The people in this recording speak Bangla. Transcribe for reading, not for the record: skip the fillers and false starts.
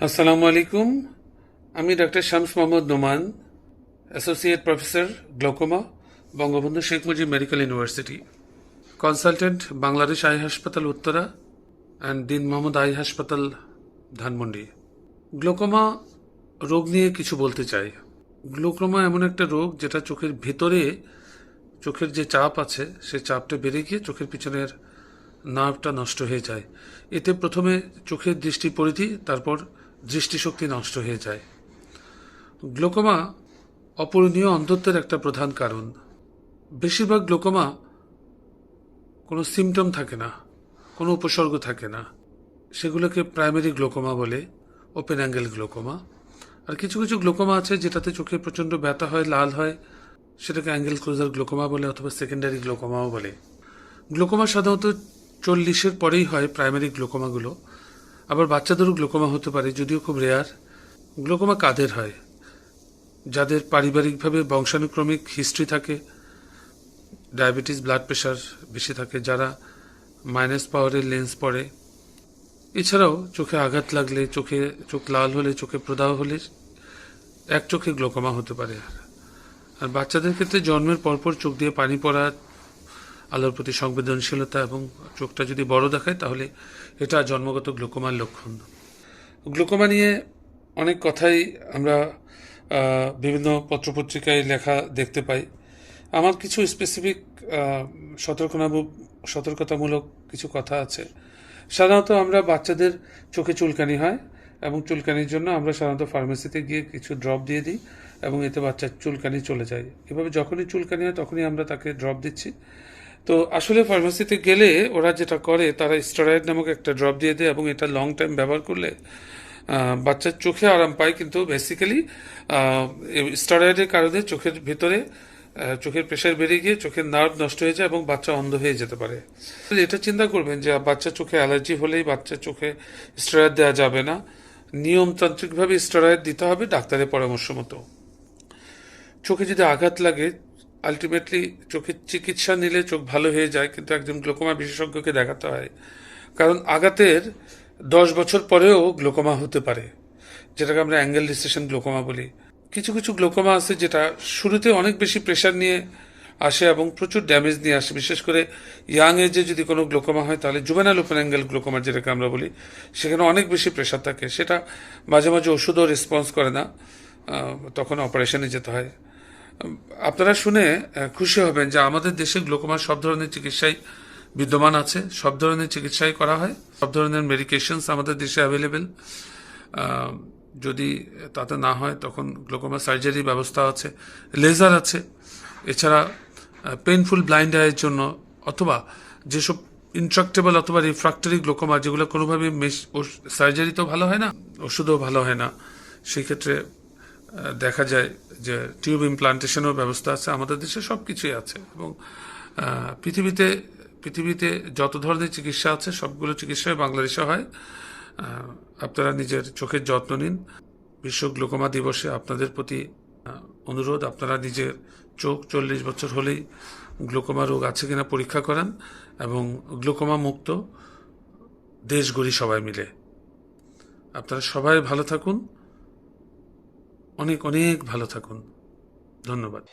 আসসালামু আলাইকুম। আমি doctor Shams Mohammad Noman, associate professor glaucoma, Bangabandhu Sheikh Mujib medical university, consultant Bangladesh I হাসপাতাল উত্তরা অ্যান্ড দিন মোহাম্মদ আই হাসপাতাল ধানমন্ডি। গ্লোকোমা রোগ নিয়ে কিছু বলতে চাই। গ্লোকোমা এমন একটা রোগ যেটা চোখের ভেতরে চোখের যে চাপ আছে সে চাপটা বেড়ে গিয়ে চোখের পিছনের নার্ভটা নষ্ট হয়ে যায়। এতে প্রথমে চোখের দৃষ্টি পরিধি, তারপর দৃষ্টিশক্তি নষ্ট হয়ে যায়। গ্লোকোমা অপূরণীয় অন্ধত্বের একটা প্রধান কারণ। বেশিরভাগ গ্লোকোমা কোনো সিমটম থাকে না, কোনো উপসর্গ থাকে না, সেগুলোকে প্রাইমারি গ্লোকোমা বলে, ওপেন অ্যাঙ্গেল গ্লোকোমা। আর কিছু কিছু গ্লোকোমা আছে যেটাতে চোখে প্রচণ্ড ব্যথা হয়, লাল হয়, সেটাকে অ্যাঙ্গেল ক্লোজার গ্লোকোমা বলে অথবা সেকেন্ডারি গ্লোকোমাও বলে। গ্লোকোমা সাধারণত 40-এর পরেই হয়, প্রাইমারি গ্লোকোমাগুলো। আবার বাচ্চাদেরও গ্লোকোমা হতে পারে, যদিও খুব রেয়ার। গ্লোকোমা কাদের হয়? যাদের পারিবারিকভাবে বংশানুক্রমিক হিস্ট্রি থাকে, ডায়াবেটিস, ব্লাড প্রেশার বেশি থাকে, যারা মাইনাস পাওয়ারের লেন্স পরে, এছাড়াও চোখে আঘাত লাগলে, চোখ লাল হলে, চোখে প্রদাহ হলে এক চোখে গ্লোকোমা হতে পারে। আর বাচ্চাদের ক্ষেত্রে জন্মের পরপর চোখ দিয়ে পানি পড়া, আলোর প্রতি সংবেদনশীলতা এবং চোখটা যদি বড় দেখায় তাহলে এটা জন্মগত গ্লোকোমার লক্ষণ। গ্লোকোমা নিয়ে অনেক কথাই আমরা বিভিন্ন পত্রপত্রিকায় লেখা দেখতে পাই। আমার কিছু স্পেসিফিক সতর্কতামূলক কিছু কথা আছে। সাধারণত আমরা বাচ্চাদের চোখে চুলকানি হয় এবং চুলকানির জন্য আমরা সাধারণত ফার্মেসিতে গিয়ে কিছু ড্রপ দিয়ে দিই এবং এতে বাচ্চার চুলকানি চলে যায়। এভাবে যখনই চুলকানি হয় তখনই আমরা তাকে ড্রপ দিচ্ছি। তো আসলে ফার্মেসিতে গেলে ওরা যেটা করে, তারা স্টেরয়েড নামক একটা ড্রপ দিয়ে দেয় এবং এটা লং টাইম ব্যবহার করলে বাচ্চার চোখে আরাম পায়, কিন্তু বেসিক্যালি স্টেরয়েডের কারণে চোখের ভিতরে চোখের প্রেশার বেড়ে গিয়ে চোখের নার্ভ নষ্ট হয়ে যায় এবং বাচ্চা অন্ধ হয়ে যেতে পারে। এটা চিন্তা করবেন যে বাচ্চার চোখে অ্যালার্জি হলেই বাচ্চার চোখে স্টেরয়েড দেওয়া যাবে না। নিয়মতান্ত্রিকভাবে স্টেরয়েড দিতে হবে ডাক্তারের পরামর্শ মতো। চোখে যদি আঘাত লাগে, আলটিমেটলি চোখের চিকিৎসা নিলে চোখ ভালো হয়ে যায়, কিন্তু একজন গ্লোকোমা বিশেষজ্ঞকে দেখাতে হয়। কারণ আঘাতের 10 বছর পরেও গ্লোকোমা হতে পারে, যেটাকে আমরা অ্যাঙ্গেল রিসেশন গ্লোকোমা বলি। কিছু কিছু গ্লোকোমা আছে যেটা শুরুতে অনেক বেশি প্রেশার নিয়ে আসে এবং প্রচুর ড্যামেজ নিয়ে আসে। বিশেষ করে ইয়াং এজে যদি কোনো গ্লোকোমা হয় তাহলে জুভেনাইল ওপেন অ্যাঙ্গেল গ্লোকোমা যেটাকে আমরা বলি, সেখানে অনেক বেশি প্রেশার থাকে। সেটা মাঝে মাঝে ওষুধও রেসপন্স করে না, তখন অপারেশনে যেতে হয়। আপনারা শুনে খুশি হবেন যে আমাদের দেশে গ্লোকোমার সব ধরনের চিকিৎসাই বিদ্যমান আছে, সব ধরনের চিকিৎসাই করা হয়, সব ধরনের মেডিকেশনস আমাদের দেশে অ্যাভেলেবেল। যদি তাতে না হয় তখন গ্লোকোমা সার্জারির ব্যবস্থা আছে, লেজার আছে। এছাড়া পেইনফুল ব্লাইন্ড আইয়ের জন্য অথবা যেসব ইনট্রাক্টেবল অথবা রিফ্রাক্টরি গ্লোকোমা, যেগুলো কোনোভাবে সার্জারি তো ভালো হয় না, ওষুধও ভালো হয় না, সেই ক্ষেত্রে দেখা যায় যে টিউব ইমপ্লান্টেশনের ব্যবস্থা আছে। আমাদের দেশে সব কিছুই আছে এবং পৃথিবীতে যত ধরনের চিকিৎসা আছে সবগুলো চিকিৎসাই বাংলাদেশে হয়। আপনারা নিজের চোখের যত্ন নিন। বিশ্ব গ্লোকোমা দিবসে আপনাদের প্রতি অনুরোধ, আপনারা নিজের চোখ 40 বছর হলেই গ্লোকোমা রোগ আছে কিনা পরীক্ষা করান এবং গ্লোকোমা মুক্ত দেশ গড়ি সবাই মিলে। আপনারা সবাই ভালো থাকুন, অনেক অনেক ভালো থাকুন। ধন্যবাদ।